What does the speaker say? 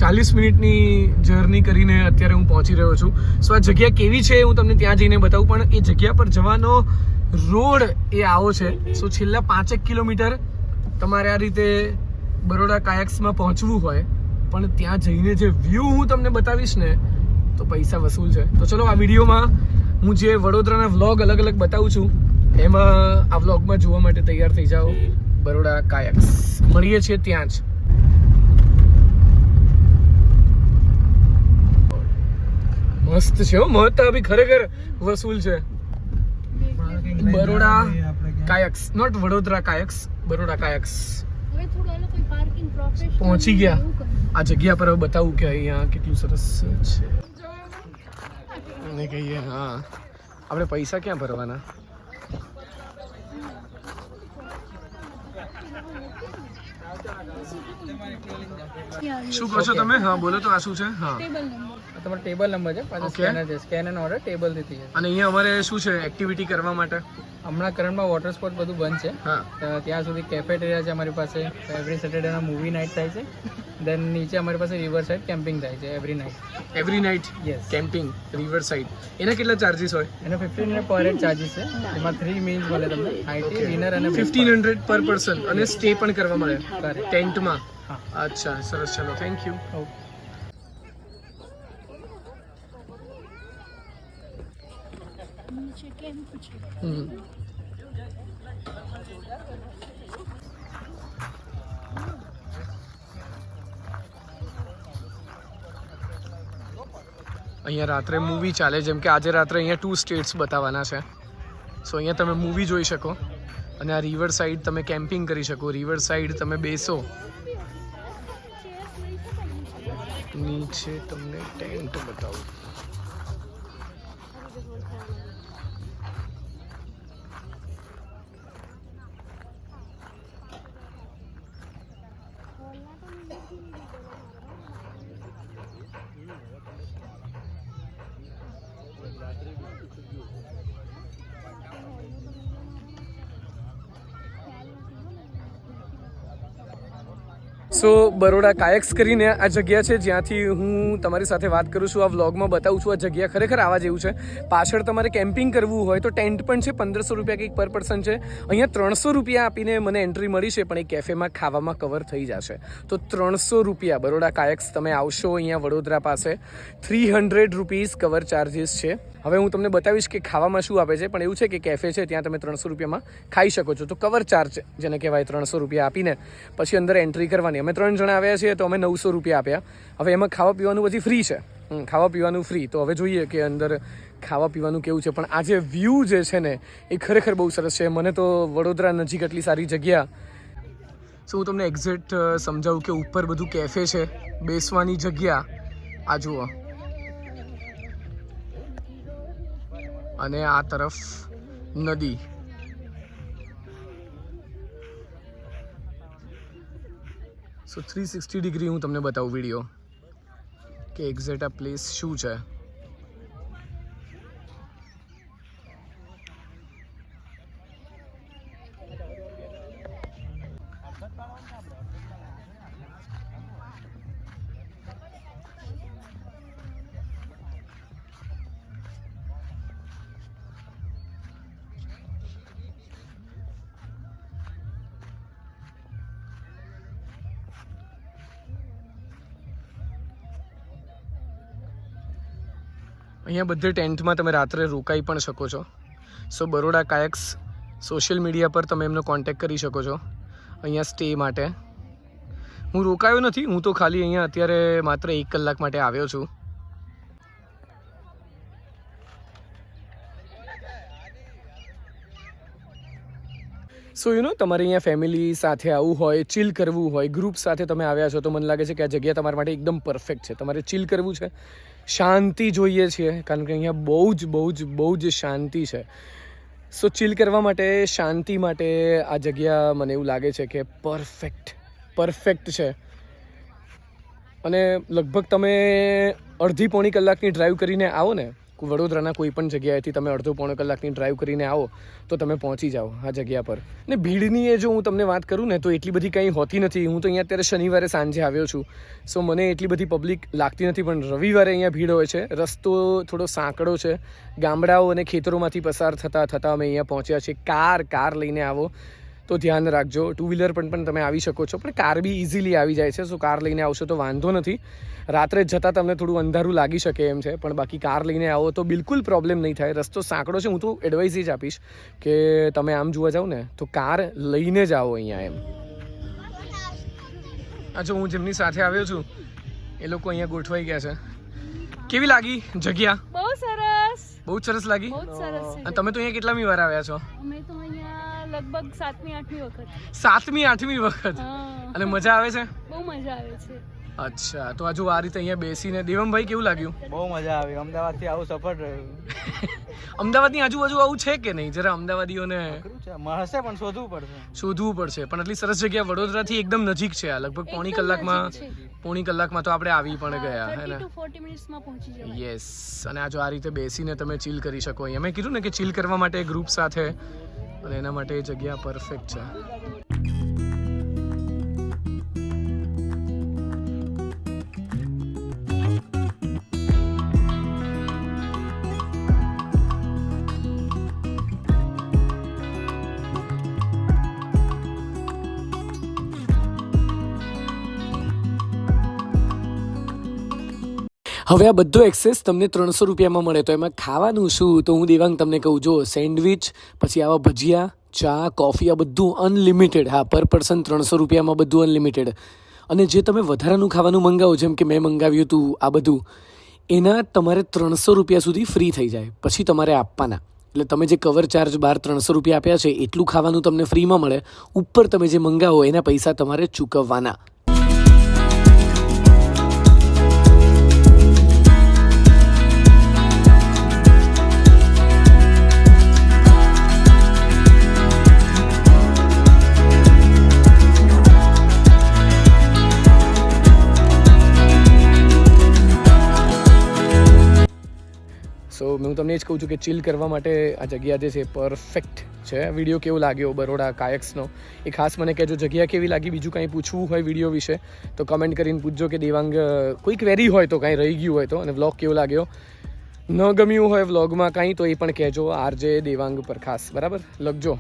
40 મિનિટની જર્ની કરીને અત્યારે હું પહોંચી રહ્યો છું. સો આ જગ્યા કેવી છે હું તમને ત્યાં જઈને બતાવું, પણ એ જગ્યા પર જવાનો રોડ એ આવો છે. સો છેલ્લા 5 કિલોમીટર તમારે આ રીતે બરોડા કાયક્સમાં પહોંચવું હોય, પણ ત્યાં જઈને જે વ્યૂ હું તમને બતાવીશ ને તો પૈસા વસૂલ છે. તો ચલો આ વિડીયોમાં હું જે વડોદરાના વ્લોગ અલગ અલગ બતાવું છું એમાં આ વ્લોગમાં જોવા માટે તૈયાર થઈ જાઓ. બરોડા કાયક્સ મળીએ છીએ ત્યાં જ. મસ્ત છે હો, મહત્તા બી ખરેખર વસૂલ છે. બરોડા કાયક્સ, નોટ વડોદરા કાયક્સ, બરોડા કાયક્સ. પહોંચી ગયા આ જગ્યા પર. હવે બતાવું કે અહીંયા કેટલું સરસ છે. અને કહીએ હા આપણે પૈસા ક્યાં ભરવાના? શું કહો છો તમે? હા બોલો તો આ શું છે? હા તમારો ટેબલ નંબર છે, પાછો સ્કેનર છે, સ્કેન એન્ડ ઓર્ડર ટેબલ થી થઈ. અને અહીંયા અમારે શું છે એક્ટિવિટી કરવા માટે? હમણાં કરંટમાં વોટર સ્પોર્ટ બધું બંધ છે. હા ત્યાં સુધી કેફેટેરિયા છે અમારી પાસે. એવરી સેટરડેના મૂવી નાઇટ થાય છે. દેન નીચે અમારી પાસે રિવર સાઇડ કેમ્પિંગ થાય છે every night. Every night yes, camping river side. એના કેટલા ચાર્જીસ હોય? એનો 1500 પર હેડ ચાર્જીસ છે. એમાં 3 મીલ્સ મળે તમને, આઈટી ડિનર અને 1500 પર પર્સન. અને સ્ટે પણ કરવા મળે Correct. ટેન્ટમાં? હા. અચ્છા સરસ, ચલો થેન્ક યુ. ઓકે. અહીંયા રાત્રે મૂવી ચાલે, જેમ કે આજે રાત્રે અહીંયા 2 સ્ટેટ્સ બતાવવાના છે. સો અહીંયા તમે મૂવી જોઈ શકો અને આ રિવર સાઈડ તમે કેમ્પિંગ કરી શકો. રિવર સાઈડ તમે બેસો, નીચે તમને ટેન્ટ બતાવું. સો બરોડા કાયક્સ કરીને આ જગ્યા છે જ્યાંથી હું તમારી સાથે વાત કરું છું, આ વ્લોગમાં બતાવું છું. આ જગ્યા ખરેખર આવા જેવું છે. પાછળ તમારે કેમ્પિંગ કરવું હોય તો ટેન્ટ પણ છે. 1500 રૂપિયા કંઈક પર પર્સન છે. અહીંયા 300 રૂપિયા આપીને મને એન્ટ્રી મળી છે, પણ એ કેફેમાં ખાવામાં કવર થઈ જશે. તો 300 રૂપિયા બરોડા કાયક્સ તમે આવશો અહીંયા વડોદરા પાસે. 300 રૂપીઝ કવર ચાર્જીસ છે. હવે હું તમને બતાવીશ કે ખાવામાં શું આપે છે, પણ એવું છે કે કેફે છે ત્યાં તમે 300 રૂપિયામાં ખાઈ શકો છો. તો કવર ચાર્જ જેને કહેવાય 300 રૂપિયા આપીને પછી અંદર એન્ટ્રી કરવાની. અમે 3 જણા આવ્યા છીએ તો અમે 900 રૂપિયા આપ્યા. હવે એમાં ખાવા પીવાનું બધી ફ્રી છે. ખાવા પીવાનું ફ્રી. તો હવે જોઈએ કે અંદર ખાવા પીવાનું કેવું છે. પણ આ જે વ્યૂ જે છે ને એ ખરેખર બહુ સરસ છે. મને તો વડોદરા નજીક આટલી સારી જગ્યા. સો હું તમને એક્ઝેક્ટ સમજાવું કે ઉપર બધું કેફે છે, બેસવાની જગ્યા આ જુઓ, અને આ તરફ નદી. સો 360 ડિગ્રી હું તમને બતાવું વિડીયો કે એક્ઝેક્ટ આ પ્લેસ શું છે. અહીંયા બધે ટેન્ટમાં તમે રાત્રે રોકાઈ પણ શકો છો. સો બરોડા કાયક્સ સોશિયલ મીડિયા પર તમે એમનો કોન્ટેક્ટ કરી શકો છો અહીંયા સ્ટે માટે. હું રોકાયો નથી, હું તો ખાલી અહીંયા અત્યારે માત્ર 1 કલાક માટે આવ્યો છું. સો તમારે અહીંયા ફેમિલી સાથે આવવું હોય, ચિલ કરવું હોય, ગ્રુપ સાથે તમે આવ્યા છો તો મને લાગે છે કે આ જગ્યા તમારા માટે એકદમ પરફેક્ટ છે. તમારે ચિલ કરવું છે, શાંતિ જોઈએ છીએ, કારણ કે અહીંયા બહુ જ શાંતિ છે. સો ચિલ કરવા માટે, શાંતિ માટે આ જગ્યા મને એવું લાગે છે કે પરફેક્ટ છે. અને લગભગ તમે અડધી પોણી કલાકની ડ્રાઈવ કરીને આવો ને વડોદરાના કોઈ પણ જગ્યાએથી તમે અડધો પોણો કલાકની ડ્રાઈવ કરીને આવો તો તમે પહોંચી જાઓ આ જગ્યા પર. ને ભીડની એ જો હું તમને વાત કરું ને તો એટલી બધી કંઈ હોતી નથી. હું તો અહીંયા અત્યારે શનિવારે સાંજે આવ્યો છું, સો મને એટલી બધી પબ્લિક લાગતી નથી, પણ રવિવારે અહીંયા ભીડ હોય છે. રસ્તો થોડો સાંકડો છે, ગામડાઓ અને ખેતરોમાંથી પસાર થતાં અમે અહીંયા પહોંચ્યા છીએ. કાર લઈને આવો તો ધ્યાન રાખજો. ટુ વ્હીલર પણ તમે આવી શકો છો, પણ કાર બી ઇઝીલી આવી જાય છે. સો કાર લઈને આવશો તો વાંધો નથી. રાત્રે જતાં તમને થોડું અંધારું લાગી શકે એમ છે, પણ બાકી કાર લઈને આવો તો બિલકુલ પ્રોબ્લેમ નહીં થાય. રસ્તો સાંકડો છે. હું તો એડવાઇસ જ આપીશ કે તમે આમ જોવા જાઓ ને તો કાર લઈને જ આવો અહીંયા એમ. આ જો હું જેમની સાથે આવ્યો છું એ લોકો અહીંયા ગોઠવાઈ ગયા છે. કેવી લાગી જગ્યા? બહુ સરસ. બહુ જ સરસ લાગી. બહુ સરસ છે. અને તમે તો અહીંયા કેટલામી વાર આવ્યા છો? અમે તો અહીંયા લગભગ 7મી 8મી વખત. 7મી 8મી વખત. હા. અને મજા આવે છે? બહુ મજા આવે છે. અચ્છા, તો આજુ આ રીતે અહીંયા બેસીને દેવમભાઈ કેવું લાગ્યું? બહુ મજા આવી. અમદાવાદથી આવું સફર રહ્યું. અમદાવાદની આજુબાજુ આવું છે કે નહીં? જરા અમદાવાદીઓને હશે પણ શોધવું પડશે. પણ આટલી સરસ જગ્યા વડોદરાથી એકદમ નજીક છે. આ લગભગ પોણી કલાકમાં તો આપણે આવી પણ ગયા હે 30 ને? to 40 મિનિટ્સમાં પહોંચી જવાય. યસ. અને આ જો આ રીતે બેસીને તમે ચીલ કરી શકો અહીંયા. મેં કીધું ને કે ચીલ કરવા માટે ગ્રુપ સાથે, અને એના માટે એ જગ્યા પરફેક્ટ છે. હવે આ બધો એક્સેસ તમને 300 રૂપિયામાં મળે, તો એમાં ખાવાનું શું? તો હું દેવાંગ તમને કહું, જો સેન્ડવિચ, પછી આવા ભજીયા, ચા, કોફી, આ બધું અનલિમિટેડ. હા, પર પર્સન 300 રૂપિયામાં બધું અનલિમિટેડ. અને જે તમે વધારાનું ખાવાનું મંગાવો, જેમ કે મેં મંગાવ્યું હતું આ બધું, એના તમારે 300 રૂપિયા સુધી ફ્રી થઈ જાય, પછી તમારે આપવાના. એટલે તમે જે કવર ચાર્જ બહાર 300 રૂપિયા આપ્યા છે એટલું ખાવાનું તમને ફ્રીમાં મળે. ઉપર તમે જે મંગાવો એના પૈસા તમારે ચૂકવવાના. સો હું તમને એ જ કહું છું કે ચીલ કરવા માટે આ જગ્યા જે છે પરફેક્ટ છે. વિડીયો કેવો લાગ્યો બરોડા કાયક્સનો એ ખાસ મને કહેજો. જગ્યા કેવી લાગી? બીજું કાંઈ પૂછવું હોય વિડીયો વિશે તો કમેન્ટ કરીને પૂછજો કે દેવાંગ કોઈ ક્વેરી હોય તો કાંઈ રહી ગયું હોય તો. અને વ્લોગ કેવો લાગ્યો, ન ગમ્યું હોય વ્લોગમાં કાંઈ તો એ પણ કહેજો. આરજે દેવાંગ પર ખાસ બરાબર લખજો.